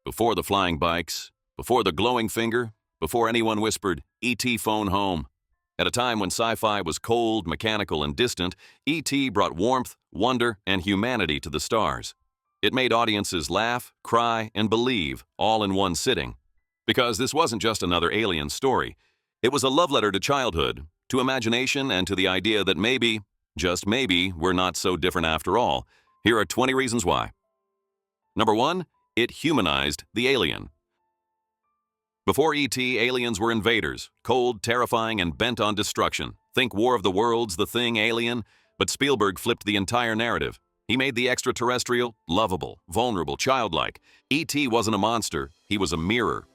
Before the flying bikes, before the glowing finger, before anyone whispered, "E.T. phone home." At a time when sci-fi was cold, mechanical, and distant, E.T. brought warmth, wonder, and humanity to the stars. It made audiences laugh, cry, and believe, all in one sitting. Because this wasn't just another alien story. It was a love letter to childhood, to imagination, and to the idea that maybe, just maybe, we're not so different after all. Here are 20 reasons why. Number 1, it humanized the alien. Before E.T., aliens were invaders, cold, terrifying, and bent on destruction. Think War of the Worlds, The Thing, Alien, but Spielberg flipped the entire narrative. He made the extraterrestrial lovable, vulnerable, childlike. E.T. wasn't a monster, he was a mirror.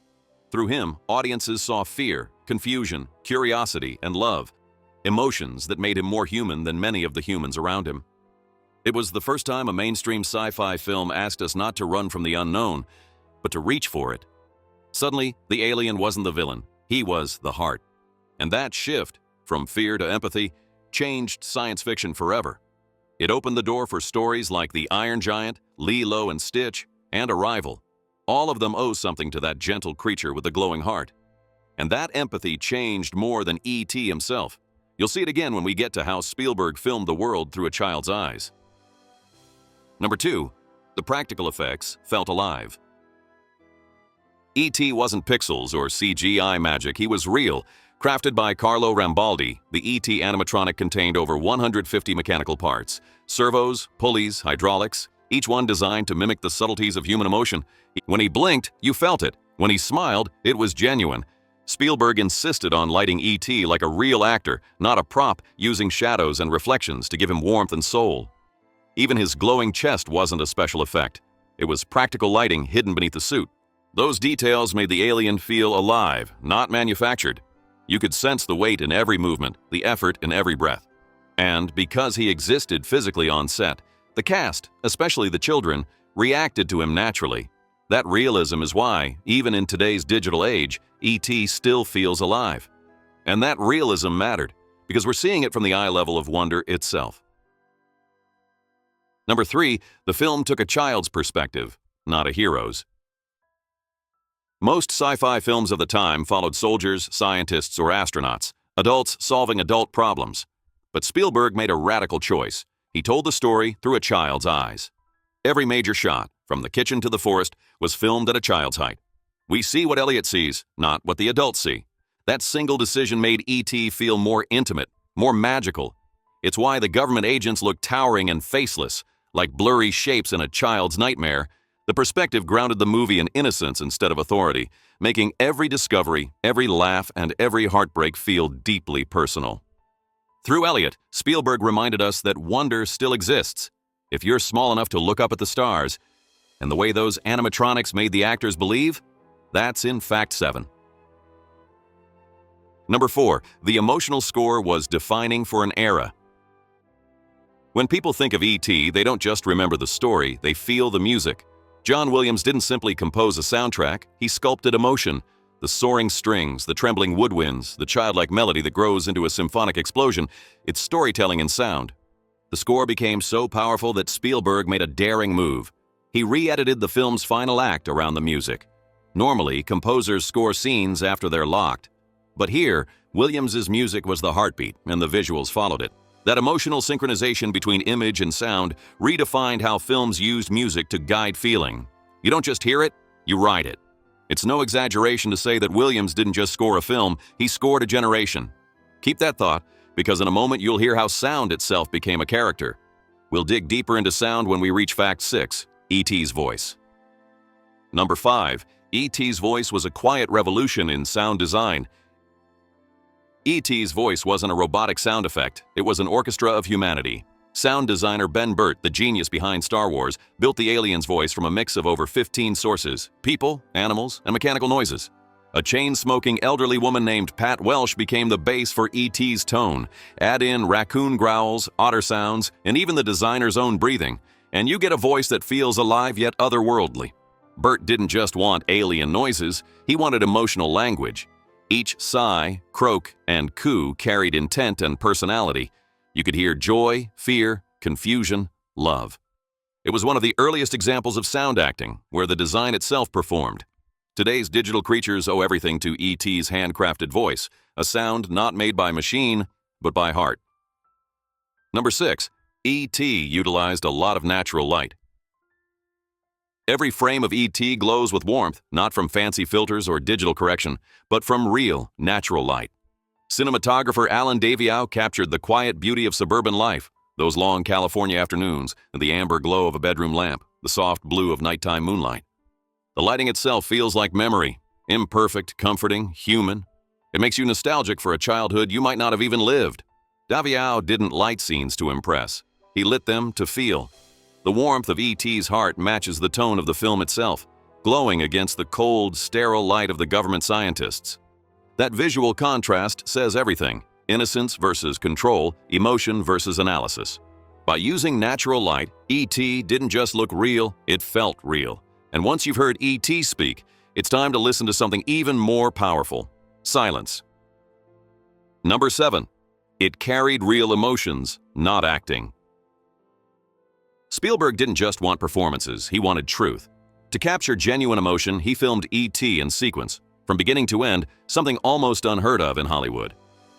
Through him, audiences saw fear, confusion, curiosity, and love, emotions that made him more human than many of the humans around him. It was the first time a mainstream sci-fi film asked us not to run from the unknown, but to reach for it. Suddenly, the alien wasn't the villain, he was the heart. And that shift, from fear to empathy, changed science fiction forever. It opened the door for stories like The Iron Giant, Lilo and Stitch, and Arrival. All of them owe something to that gentle creature with the glowing heart. And that empathy changed more than E.T. himself. You'll see it again when we get to how Spielberg filmed the world through a child's eyes. Number 2, the practical effects felt alive. E.T. wasn't pixels or CGI magic, he was real. Crafted by Carlo Rambaldi, the E.T. animatronic contained over 150 mechanical parts. Servos, pulleys, hydraulics, each one designed to mimic the subtleties of human emotion. When he blinked, you felt it. When he smiled, it was genuine. Spielberg insisted on lighting E.T. like a real actor, not a prop, using shadows and reflections to give him warmth and soul. Even his glowing chest wasn't a special effect. It was practical lighting hidden beneath the suit. Those details made the alien feel alive, not manufactured. You could sense the weight in every movement, the effort in every breath. And because he existed physically on set, the cast, especially the children, reacted to him naturally. That realism is why, even in today's digital age, E.T. still feels alive. And that realism mattered, because we're seeing it from the eye level of wonder itself. Number 3, the film took a child's perspective, not a hero's. Most sci-fi films of the time followed soldiers, scientists, or astronauts, adults solving adult problems. But Spielberg made a radical choice. He told the story through a child's eyes. Every major shot, from the kitchen to the forest, was filmed at a child's height. We see what Elliot sees, not what the adults see. That single decision made E.T. feel more intimate, more magical. It's why the government agents look towering and faceless, like blurry shapes in a child's nightmare. The perspective grounded the movie in innocence instead of authority, making every discovery, every laugh, and every heartbreak feel deeply personal. Through Elliot, Spielberg reminded us that wonder still exists. If you're small enough to look up at the stars, and the way those animatronics made the actors believe, that's in fact 7. Number 4, the emotional score was defining for an era. When people think of E.T., they don't just remember the story, they feel the music. John Williams didn't simply compose a soundtrack, he sculpted emotion. The soaring strings, the trembling woodwinds, the childlike melody that grows into a symphonic explosion, it's storytelling in sound. The score became so powerful that Spielberg made a daring move. He re-edited the film's final act around the music. Normally, composers score scenes after they're locked. But here, Williams's music was the heartbeat, and the visuals followed it. That emotional synchronization between image and sound redefined how films used music to guide feeling. You don't just hear it, you ride it. It's no exaggeration to say that Williams didn't just score a film, he scored a generation. Keep that thought, because in a moment you'll hear how sound itself became a character. We'll dig deeper into sound when we reach Fact 6, E.T.'s voice. Number 5, E.T.'s voice was a quiet revolution in sound design. E.T.'s voice wasn't a robotic sound effect, it was an orchestra of humanity. Sound designer Ben Burtt, the genius behind Star Wars, built the alien's voice from a mix of over 15 sources: people, animals, and mechanical noises. A chain-smoking elderly woman named Pat Welsh became the base for E.T.'s tone. Add in raccoon growls, otter sounds, and even the designer's own breathing, and you get a voice that feels alive yet otherworldly. Burtt didn't just want alien noises, he wanted emotional language. Each sigh, croak, and coo carried intent and personality. You could hear joy, fear, confusion, love. It was one of the earliest examples of sound acting, where the design itself performed. Today's digital creatures owe everything to E.T.'s handcrafted voice, a sound not made by machine, but by heart. Number 6. E.T. utilized a lot of natural light. Every frame of E.T. glows with warmth, not from fancy filters or digital correction, but from real, natural light. Cinematographer Alan Daviau captured the quiet beauty of suburban life, those long California afternoons, the amber glow of a bedroom lamp, the soft blue of nighttime moonlight. The lighting itself feels like memory, imperfect, comforting, human. It makes you nostalgic for a childhood you might not have even lived. Daviau didn't light scenes to impress. He lit them to feel. The warmth of E.T.'s heart matches the tone of the film itself, glowing against the cold, sterile light of the government scientists. That visual contrast says everything: innocence versus control, emotion versus analysis. By using natural light, E.T. didn't just look real, it felt real. And once you've heard E.T. speak, it's time to listen to something even more powerful: silence. Number 7. It carried real emotions, not acting. Spielberg didn't just want performances, he wanted truth. To capture genuine emotion, he filmed E.T. in sequence, from beginning to end, something almost unheard of in Hollywood.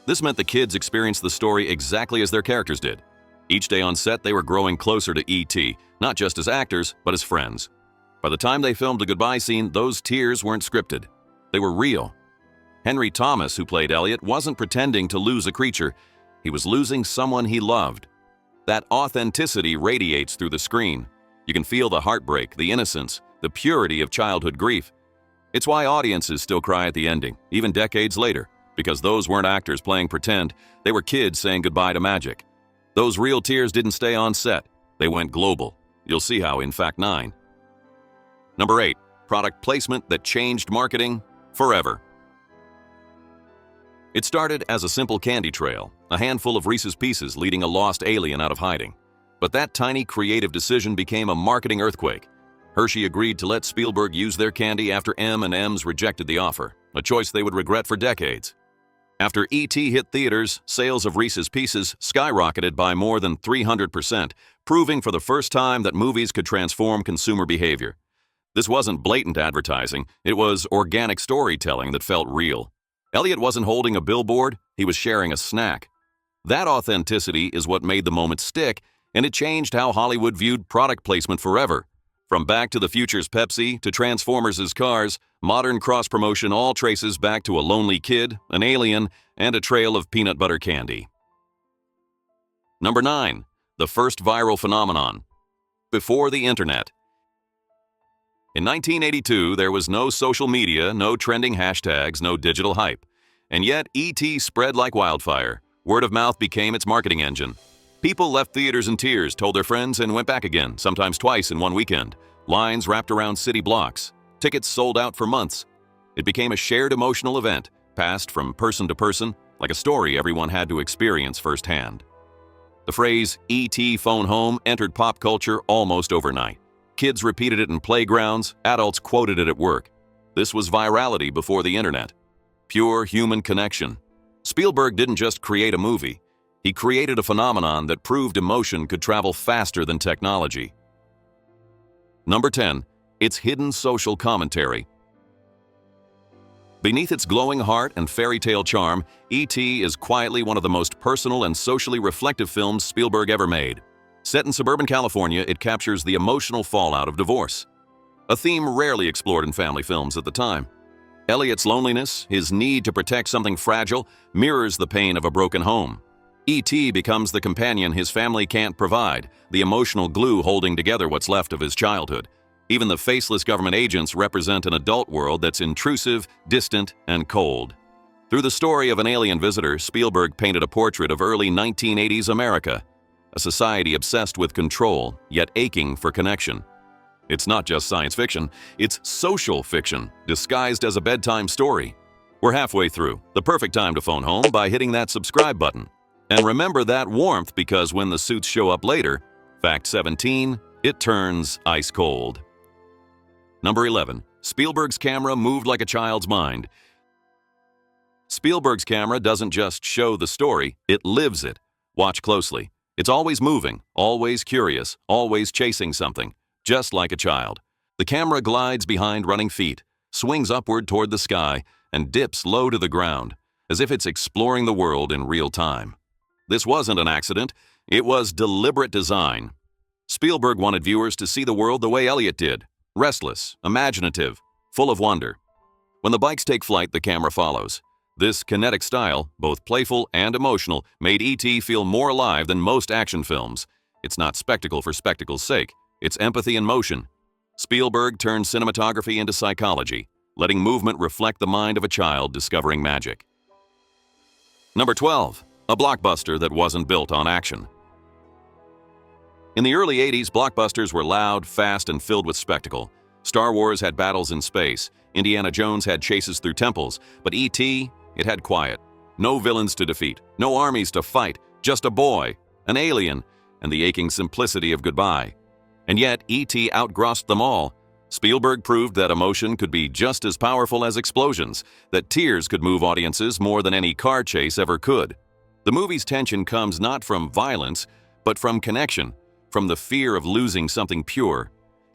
This meant the kids experienced the story exactly as their characters did. Each day on set, they were growing closer to E.T., not just as actors, but as friends. By the time they filmed the goodbye scene, those tears weren't scripted. They were real. Henry Thomas, who played Elliot, wasn't pretending to lose a creature. He was losing someone he loved. That authenticity radiates through the screen. You can feel the heartbreak, the innocence, the purity of childhood grief. It's why audiences still cry at the ending, even decades later, because those weren't actors playing pretend. They were kids saying goodbye to magic. Those real tears didn't stay on set. They went global. You'll see how in Fact 9. Number 8. Product placement that changed marketing forever. It started as a simple candy trail, a handful of Reese's Pieces leading a lost alien out of hiding. But that tiny creative decision became a marketing earthquake. Hershey agreed to let Spielberg use their candy after M&M's rejected the offer, a choice they would regret for decades. After E.T. hit theaters, sales of Reese's Pieces skyrocketed by more than 300%, proving for the first time that movies could transform consumer behavior. This wasn't blatant advertising, it was organic storytelling that felt real. Elliot wasn't holding a billboard, he was sharing a snack. That authenticity is what made the moment stick, and it changed how Hollywood viewed product placement forever. From Back to the Future's Pepsi to Transformers' Cars, modern cross-promotion all traces back to a lonely kid, an alien, and a trail of peanut butter candy. Number 9. The first viral phenomenon. Before the internet. In 1982, there was no social media, no trending hashtags, no digital hype. And yet, E.T. spread like wildfire. Word of mouth became its marketing engine. People left theaters in tears, told their friends, and went back again, sometimes twice in one weekend. Lines wrapped around city blocks. Tickets sold out for months. It became a shared emotional event, passed from person to person, like a story everyone had to experience firsthand. The phrase, E.T. phone home, entered pop culture almost overnight. Kids repeated it in playgrounds, adults quoted it at work. This was virality before the internet. Pure human connection. Spielberg didn't just create a movie. He created a phenomenon that proved emotion could travel faster than technology. Number 10. Its hidden social commentary. Beneath its glowing heart and fairy tale charm, E.T. is quietly one of the most personal and socially reflective films Spielberg ever made. Set in suburban California, it captures the emotional fallout of divorce, a theme rarely explored in family films at the time. Elliot's loneliness, his need to protect something fragile, mirrors the pain of a broken home. E.T. becomes the companion his family can't provide, the emotional glue holding together what's left of his childhood. Even the faceless government agents represent an adult world that's intrusive, distant, and cold. Through the story of an alien visitor, Spielberg painted a portrait of early 1980s America, a society obsessed with control, yet aching for connection. It's not just science fiction, it's social fiction, disguised as a bedtime story. We're halfway through, the perfect time to phone home by hitting that subscribe button. And remember that warmth, because when the suits show up later, Fact 17, it turns ice cold. Number 11. Spielberg's camera moved like a child's mind. Spielberg's camera doesn't just show the story, it lives it. Watch closely. It's always moving, always curious, always chasing something, just like a child. The camera glides behind running feet, swings upward toward the sky, and dips low to the ground, as if it's exploring the world in real time. This wasn't an accident, it was deliberate design. Spielberg wanted viewers to see the world the way Elliot did, restless, imaginative, full of wonder. When the bikes take flight, the camera follows. This kinetic style, both playful and emotional, made E.T. feel more alive than most action films. It's not spectacle for spectacle's sake, it's empathy in motion. Spielberg turned cinematography into psychology, letting movement reflect the mind of a child discovering magic. Number 12. A blockbuster that wasn't built on action. In the early 80s, blockbusters were loud, fast, and filled with spectacle. Star Wars had battles in space, Indiana Jones had chases through temples, but E.T., it had quiet. No villains to defeat, no armies to fight, just a boy, an alien, and the aching simplicity of goodbye. And yet, E.T. outgrossed them all. Spielberg proved that emotion could be just as powerful as explosions, that tears could move audiences more than any car chase ever could. The movie's tension comes not from violence, but from connection, from the fear of losing something pure.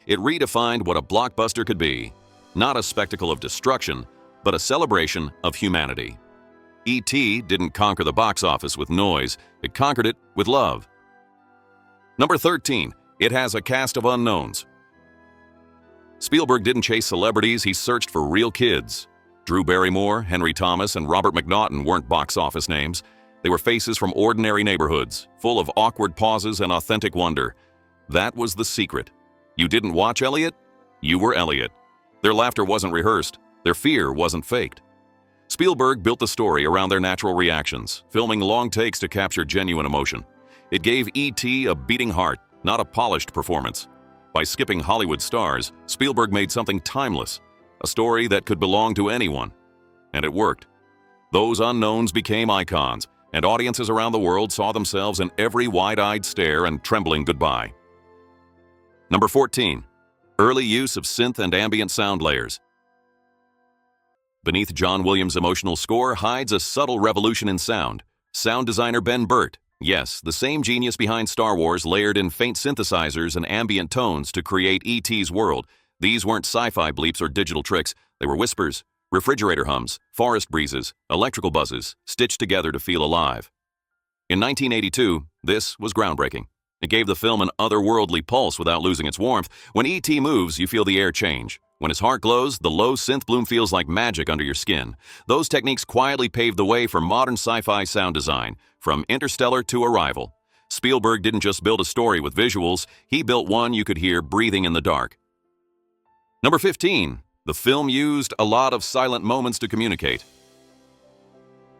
It redefined what a blockbuster could be, not a spectacle of destruction, but a celebration of humanity. E.T. didn't conquer the box office with noise, it conquered it with love. Number 13. It has a cast of unknowns. Spielberg didn't chase celebrities, he searched for real kids. Drew Barrymore, Henry Thomas, and Robert McNaughton weren't box office names. They were faces from ordinary neighborhoods, full of awkward pauses and authentic wonder. That was the secret. You didn't watch Elliot? You were Elliot. Their laughter wasn't rehearsed. Their fear wasn't faked. Spielberg built the story around their natural reactions, filming long takes to capture genuine emotion. It gave E.T. a beating heart, not a polished performance. By skipping Hollywood stars, Spielberg made something timeless, a story that could belong to anyone. And it worked. Those unknowns became icons, and audiences around the world saw themselves in every wide-eyed stare and trembling goodbye. Number 14. Early use of synth and ambient sound layers. Beneath John Williams' emotional score hides a subtle revolution in sound. Sound designer Ben Burtt, yes, the same genius behind Star Wars, layered in faint synthesizers and ambient tones to create E.T.'s world. These weren't sci-fi bleeps or digital tricks, they were whispers, refrigerator hums, forest breezes, electrical buzzes, stitched together to feel alive. In 1982, this was groundbreaking. It gave the film an otherworldly pulse without losing its warmth. When E.T. moves, you feel the air change. When his heart glows, the low synth bloom feels like magic under your skin. Those techniques quietly paved the way for modern sci-fi sound design, from Interstellar to Arrival. Spielberg didn't just build a story with visuals, he built one you could hear breathing in the dark. Number 15. The film used a lot of silent moments to communicate.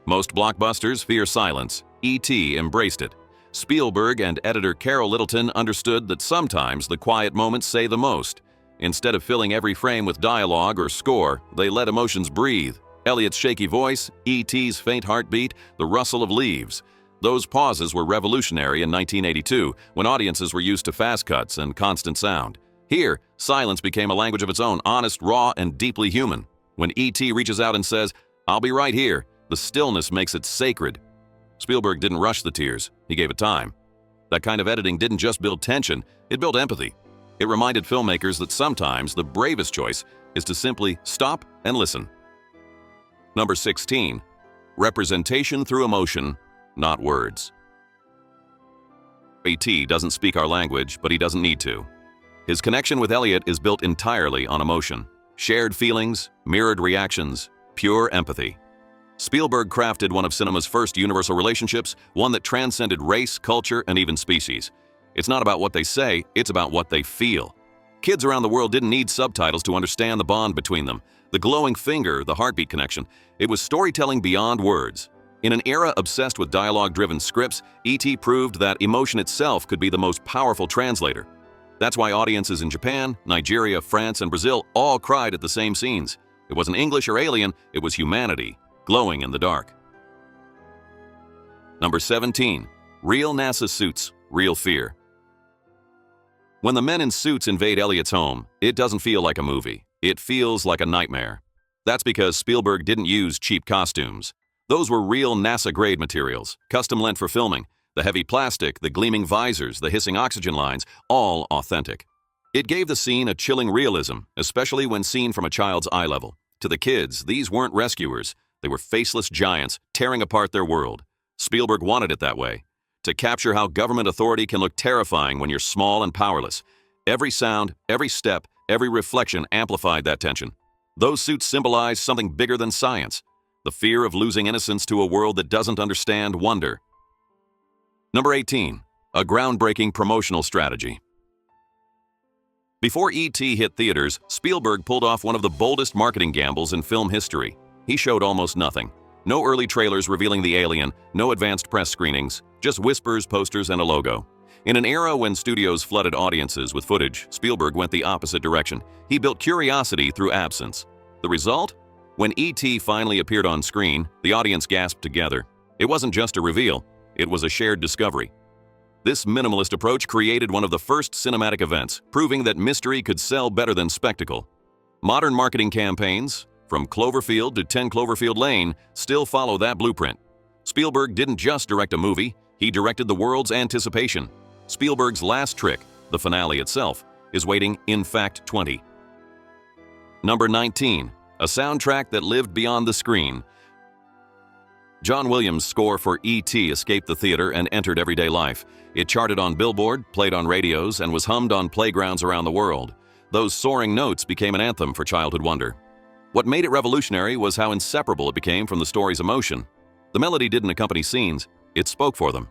Most blockbusters fear silence. E.T. embraced it. Spielberg and editor Carol Littleton understood that sometimes the quiet moments say the most. Instead of filling every frame with dialogue or score, they let emotions breathe. Elliot's shaky voice, E.T.'s faint heartbeat, the rustle of leaves. Those pauses were revolutionary in 1982, when audiences were used to fast cuts and constant sound. Here, silence became a language of its own, honest, raw, and deeply human. When E.T. reaches out and says, "I'll be right here," the stillness makes it sacred. Spielberg didn't rush the tears, he gave it time. That kind of editing didn't just build tension, it built empathy. It reminded filmmakers that sometimes the bravest choice is to simply stop and listen. Number 16. Representation through emotion, not words. E.T. doesn't speak our language, but he doesn't need to. His connection with Elliot is built entirely on emotion. Shared feelings, mirrored reactions, pure empathy. Spielberg crafted one of cinema's first universal relationships, one that transcended race, culture, and even species. It's not about what they say, it's about what they feel. Kids around the world didn't need subtitles to understand the bond between them. The glowing finger, the heartbeat connection, it was storytelling beyond words. In an era obsessed with dialogue-driven scripts, E.T. proved that emotion itself could be the most powerful translator. That's why audiences in Japan, Nigeria, France, and Brazil all cried at the same scenes. It wasn't English or alien, it was humanity, glowing in the dark. Number 17. Real NASA suits, real fear. When the men in suits invade Elliot's home, it doesn't feel like a movie. It feels like a nightmare. That's because Spielberg didn't use cheap costumes. Those were real NASA-grade materials, custom lent for filming. The heavy plastic, the gleaming visors, the hissing oxygen lines, all authentic. It gave the scene a chilling realism, especially when seen from a child's eye level. To the kids, these weren't rescuers. They were faceless giants tearing apart their world. Spielberg wanted it that way, to capture how government authority can look terrifying when you're small and powerless. Every sound, every step, every reflection amplified that tension. Those suits symbolize something bigger than science, the fear of losing innocence to a world that doesn't understand wonder. Number 18, a groundbreaking promotional strategy. Before E.T. hit theaters, Spielberg pulled off one of the boldest marketing gambles in film history. He showed almost nothing. No early trailers revealing the alien, no advanced press screenings, just whispers, posters, and a logo. In an era when studios flooded audiences with footage, Spielberg went the opposite direction. He built curiosity through absence. The result? When E.T. finally appeared on screen, the audience gasped together. It wasn't just a reveal, it was a shared discovery. This minimalist approach created one of the first cinematic events, proving that mystery could sell better than spectacle. Modern marketing campaigns, from Cloverfield to 10 Cloverfield Lane, still follow that blueprint. Spielberg didn't just direct a movie, he directed the world's anticipation. Spielberg's last trick, the finale itself, is waiting in fact 20. Number 19, a soundtrack that lived beyond the screen. John Williams' score for E.T. escaped the theater and entered everyday life. It charted on Billboard, played on radios, and was hummed on playgrounds around the world. Those soaring notes became an anthem for childhood wonder. What made it revolutionary was how inseparable it became from the story's emotion. The melody didn't accompany scenes, it spoke for them.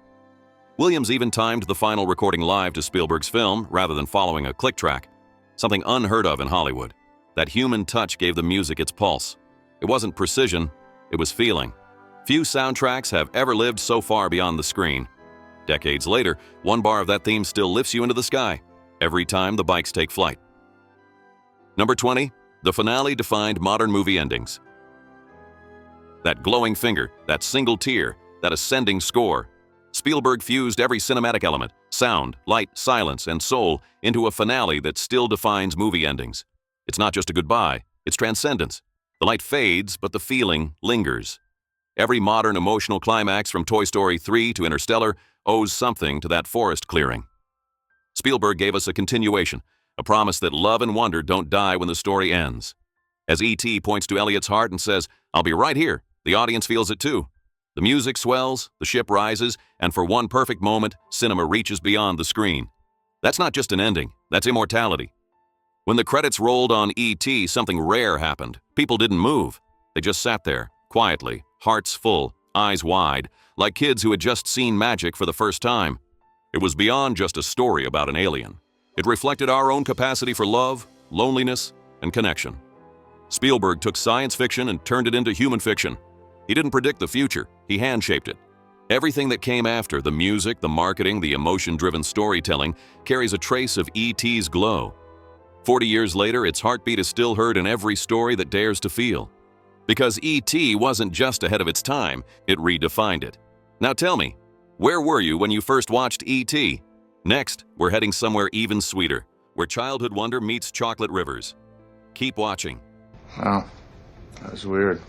Williams even timed the final recording live to Spielberg's film rather than following a click track, something unheard of in Hollywood. That human touch gave the music its pulse. It wasn't precision, it was feeling. Few soundtracks have ever lived so far beyond the screen. Decades later, one bar of that theme still lifts you into the sky, every time the bikes take flight. Number 20, the finale defined modern movie endings. That glowing finger, that single tear, that ascending score. Spielberg fused every cinematic element, sound, light, silence, and soul, into a finale that still defines movie endings. It's not just a goodbye, it's transcendence. The light fades, but the feeling lingers. Every modern emotional climax from Toy Story 3 to Interstellar owes something to that forest clearing. Spielberg gave us a continuation, a promise that love and wonder don't die when the story ends. As E.T. points to Elliot's heart and says, "I'll be right here," the audience feels it too. The music swells, the ship rises, and for one perfect moment, cinema reaches beyond the screen. That's not just an ending, that's immortality. When the credits rolled on E.T., something rare happened. People didn't move. They just sat there, quietly, hearts full, eyes wide, like kids who had just seen magic for the first time. It was beyond just a story about an alien. It reflected our own capacity for love, loneliness, and connection. Spielberg took science fiction and turned it into human fiction. He didn't predict the future, he hand-shaped it. Everything that came after, the music, the marketing, the emotion-driven storytelling, carries a trace of E.T.'s glow. 40 years later, its heartbeat is still heard in every story that dares to feel. Because E.T. wasn't just ahead of its time, it redefined it. Now tell me, where were you when you first watched E.T.? Next, we're heading somewhere even sweeter, where childhood wonder meets chocolate rivers. Keep watching. Wow, that was weird.